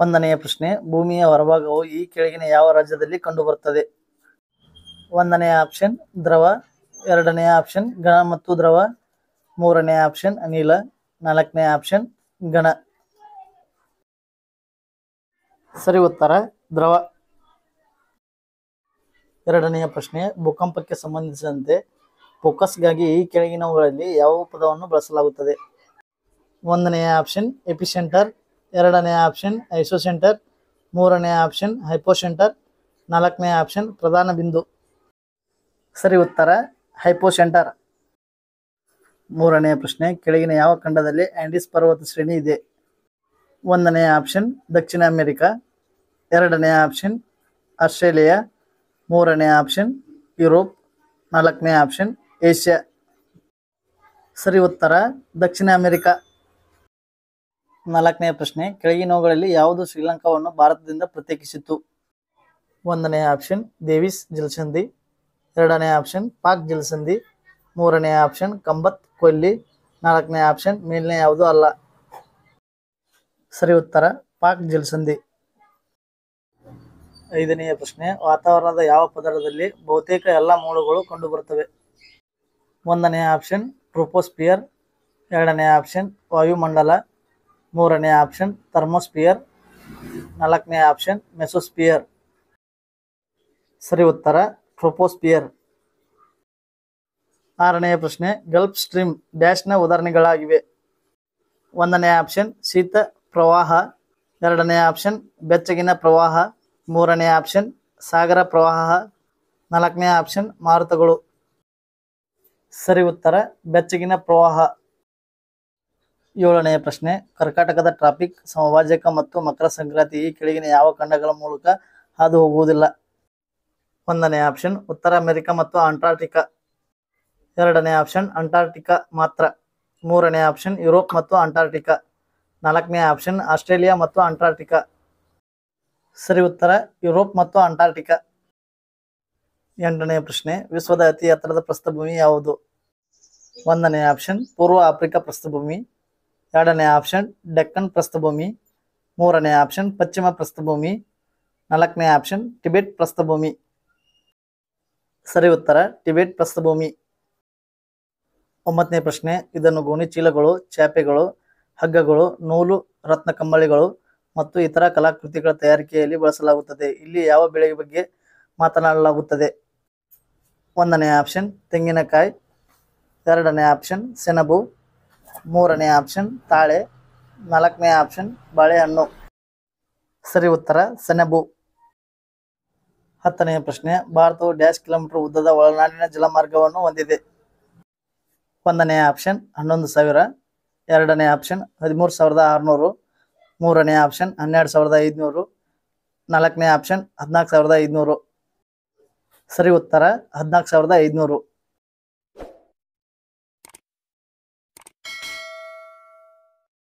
ಒಂದನೆಯ ಪ್ರಶ್ನೆ, ಭೂಮಿಯ ಹೊರಭಾಗವು ಈ ಕೆಳಗಿನ ಯಾವ ರಾಜ್ಯದಲ್ಲಿ ಕಂಡುಬರುತ್ತದೆ? ಒಂದನೆಯ ಆಪ್ಷನ್ ದ್ರವ, ಎರಡನೆಯ ಆಪ್ಷನ್ ಘನ ಮತ್ತು ದ್ರವ, ಮೂರನೆಯ ಆಪ್ಷನ್ ಅನಿಲ, ನಾಲ್ಕನೆಯ ಆಪ್ಷನ್ ಘನ. ಸರಿ ಉತ್ತರ ದ್ರವ. ಎರಡನೆಯ ಪ್ರಶ್ನೆ, ಭೂಕಂಪಕ್ಕೆ ಸಂಬಂಧಿಸಿದಂತೆ ಫೋಕಸ್ಗಾಗಿ ಈ ಕೆಳಗಿನವುಗಳಲ್ಲಿ ಯಾವ ಪದವನ್ನು ಬಳಸಲಾಗುತ್ತದೆ? ಒಂದನೆಯ ಆಪ್ಷನ್ ಎಪಿಸೆಂಟರ್, ಎರಡನೆಯ ಆಪ್ಷನ್ ಐಸೋಸೆಂಟರ್, ಮೂರನೆಯ ಆಪ್ಷನ್ ಹೈಪೋಸೆಂಟರ್, ನಾಲ್ಕನೆಯ ಆಪ್ಷನ್ ಪ್ರಧಾನ ಬಿಂದು. ಸರಿ ಉತ್ತರ ಹೈಪೋಸೆಂಟರ್. ಮೂರನೆಯ ಪ್ರಶ್ನೆ, ಕೆಳಗಿನ ಯಾವ ಖಂಡದಲ್ಲಿ ಆಂಡೀಸ್ ಪರ್ವತ ಶ್ರೇಣಿ ಇದೆ? ಒಂದನೆಯ ಆಪ್ಷನ್ ದಕ್ಷಿಣ ಅಮೆರಿಕ, ಎರಡನೆಯ ಆಪ್ಷನ್ ಆಸ್ಟ್ರೇಲಿಯಾ, ಮೂರನೆಯ ಆಪ್ಷನ್ ಯುರೋಪ್, ನಾಲ್ಕನೆಯ ಆಪ್ಷನ್ ಏಷ್ಯಾ. ಸರಿ ಉತ್ತರ ದಕ್ಷಿಣ ಅಮೆರಿಕ. ನಾಲ್ಕನೆಯ ಪ್ರಶ್ನೆ, ಕೆಳಗಿನವುಗಳಲ್ಲಿ ಯಾವುದು ಶ್ರೀಲಂಕಾವನ್ನು ಭಾರತದಿಂದ ಪ್ರತ್ಯೇಕಿಸಿತು? ಒಂದನೆಯ ಆಪ್ಷನ್ ದೇವಿಸ್ ಜಲಸಂಧಿ, ಎರಡನೆಯ ಆಪ್ಷನ್ ಪಾಕ್ ಜಲಸಂಧಿ, ಮೂರನೆಯ ಆಪ್ಷನ್ ಕಂಬತ್ ಕೊಲ್ಲಿ, ನಾಲ್ಕನೆಯ ಆಪ್ಷನ್ ಮೇಲಿನ ಯಾವುದೂ ಅಲ್ಲ. ಸರಿ ಉತ್ತರ ಪಾಕ್ ಜಲಸಂಧಿ. ಐದನೆಯ ಪ್ರಶ್ನೆ, ವಾತಾವರಣದ ಯಾವ ಪದರದಲ್ಲಿ ಬಹುತೇಕ ಎಲ್ಲ ಮೋಡಗಳು ಕಂಡುಬರುತ್ತವೆ? ಒಂದನೆಯ ಆಪ್ಷನ್ ಟ್ರೋಪೋಸ್ಪಿಯರ್, ಎರಡನೆಯ ಆಪ್ಷನ್ ವಾಯುಮಂಡಲ, ಮೂರನೆಯ ಆಪ್ಷನ್ ಥರ್ಮೋಸ್ಪಿಯರ್, ನಾಲ್ಕನೆಯ ಆಪ್ಷನ್ ಮೆಸೋಸ್ಪಿಯರ್. ಸರಿ ಉತ್ತರ ಟ್ರೋಪೋಸ್ಪಿಯರ್. ಆರನೆಯ ಪ್ರಶ್ನೆ, ಗಲ್ಫ್ ಸ್ಟ್ರೀಮ್ ಡ್ಯಾಶ್ನ ಉದಾಹರಣೆಗಳಾಗಿವೆ? ಒಂದನೆಯ ಆಪ್ಷನ್ ಶೀತ ಪ್ರವಾಹ, ಎರಡನೆಯ ಆಪ್ಷನ್ ಬೆಚ್ಚಗಿನ ಪ್ರವಾಹ, ಮೂರನೆಯ ಆಪ್ಷನ್ ಸಾಗರ ಪ್ರವಾಹ, ನಾಲ್ಕನೆಯ ಆಪ್ಷನ್ ಮಾರುತಗಳು. ಸರಿ ಉತ್ತರ ಬೆಚ್ಚಗಿನ ಪ್ರವಾಹ. ಏಳನೆಯ ಪ್ರಶ್ನೆ, ಕರ್ಕಾಟಕದ ಟ್ರಾಪಿಕ್, ಸಮಭಾಜಕ ಮತ್ತು ಮಕರ ಸಂಕ್ರಾಂತಿ ಈ ಕೆಳಗಿನ ಯಾವ ಖಂಡಗಳ ಮೂಲಕ ಹಾದು ಹೋಗುವುದಿಲ್ಲ? ಒಂದನೆಯ ಆಪ್ಷನ್ ಉತ್ತರ ಅಮೆರಿಕ ಮತ್ತು ಅಂಟಾರ್ಟಿಕಾ, ಎರಡನೇ ಆಪ್ಷನ್ ಅಂಟಾರ್ಟಿಕಾ ಮಾತ್ರ, ಮೂರನೇ ಆಪ್ಷನ್ ಯುರೋಪ್ ಮತ್ತು ಅಂಟಾರ್ಟಿಕಾ, ನಾಲ್ಕನೇ ಆಪ್ಷನ್ ಆಸ್ಟ್ರೇಲಿಯಾ ಮತ್ತು ಅಂಟಾರ್ಟಿಕಾ. ಸರಿ ಉತ್ತರ ಯುರೋಪ್ ಮತ್ತು ಅಂಟಾರ್ಟಿಕಾ. ಎಂಟನೇ ಪ್ರಶ್ನೆ, ವಿಶ್ವದ ಅತಿ ಎತ್ತರದ ಪ್ರಸ್ಥಭೂಮಿ ಯಾವುದು? ಒಂದನೇ ಆಪ್ಷನ್ ಪೂರ್ವ ಆಫ್ರಿಕಾ ಪ್ರಸ್ಥಭೂಮಿ, ಎರಡನೇ ಆಪ್ಷನ್ ಡೆಕ್ಕನ್ ಪ್ರಸ್ಥಭೂಮಿ, ಮೂರನೇ ಆಪ್ಷನ್ ಪಶ್ಚಿಮ ಪ್ರಸ್ಥಭೂಮಿ, ನಾಲ್ಕನೇ ಆಪ್ಷನ್ ಟಿಬೆಟ್ ಪ್ರಸ್ಥಭೂಮಿ. ಸರಿ ಉತ್ತರ ಟಿಬೆಟ್ ಪ್ರಸ್ಥಭೂಮಿ. ಒಂಬತ್ತನೇ ಪ್ರಶ್ನೆ, ಇದನ್ನು ಗೋಣಿಚೀಲಗಳು, ಚಾಪೆಗಳು, ಹಗ್ಗಗಳು, ನೂಲು, ರತ್ನ ಕಂಬಳಿಗಳು ಮತ್ತು ಇತರ ಕಲಾಕೃತಿಗಳ ತಯಾರಿಕೆಯಲ್ಲಿ ಬಳಸಲಾಗುತ್ತದೆ. ಇಲ್ಲಿ ಯಾವ ಬೆಳೆ ಬಗ್ಗೆ ಮಾತನಾಡಲಾಗುತ್ತದೆ? ಒಂದನೇ ಆಪ್ಷನ್ ತೆಂಗಿನಕಾಯಿ, ಎರಡನೇ ಆಪ್ಷನ್ ಸೆಣಬು, ಮೂರನೇ ಆಪ್ಷನ್ ತಾಳೆ, ನಾಲ್ಕನೇ ಆಪ್ಷನ್ ಬಾಳೆಹಣ್ಣು. ಸರಿ ಉತ್ತರ ಸೆಣಬು. ಹತ್ತನೆಯ ಪ್ರಶ್ನೆ, ಭಾರತವು ಡ್ಯಾಶ್ ಕಿಲೋಮೀಟರ್ ಉದ್ದದ ಒಳನಾಡಿನ ಜಲಮಾರ್ಗವನ್ನು ಹೊಂದಿದೆ? ಒಂದನೇ ಆಪ್ಷನ್ 11,000, ಎರಡನೇ ಆಪ್ಷನ್ 13,600, ಮೂರನೇ ಆಪ್ಷನ್ 12,500, ನಾಲ್ಕನೇ ಆಪ್ಷನ್ 14,500. ಸರಿ ಉತ್ತರ 14,500.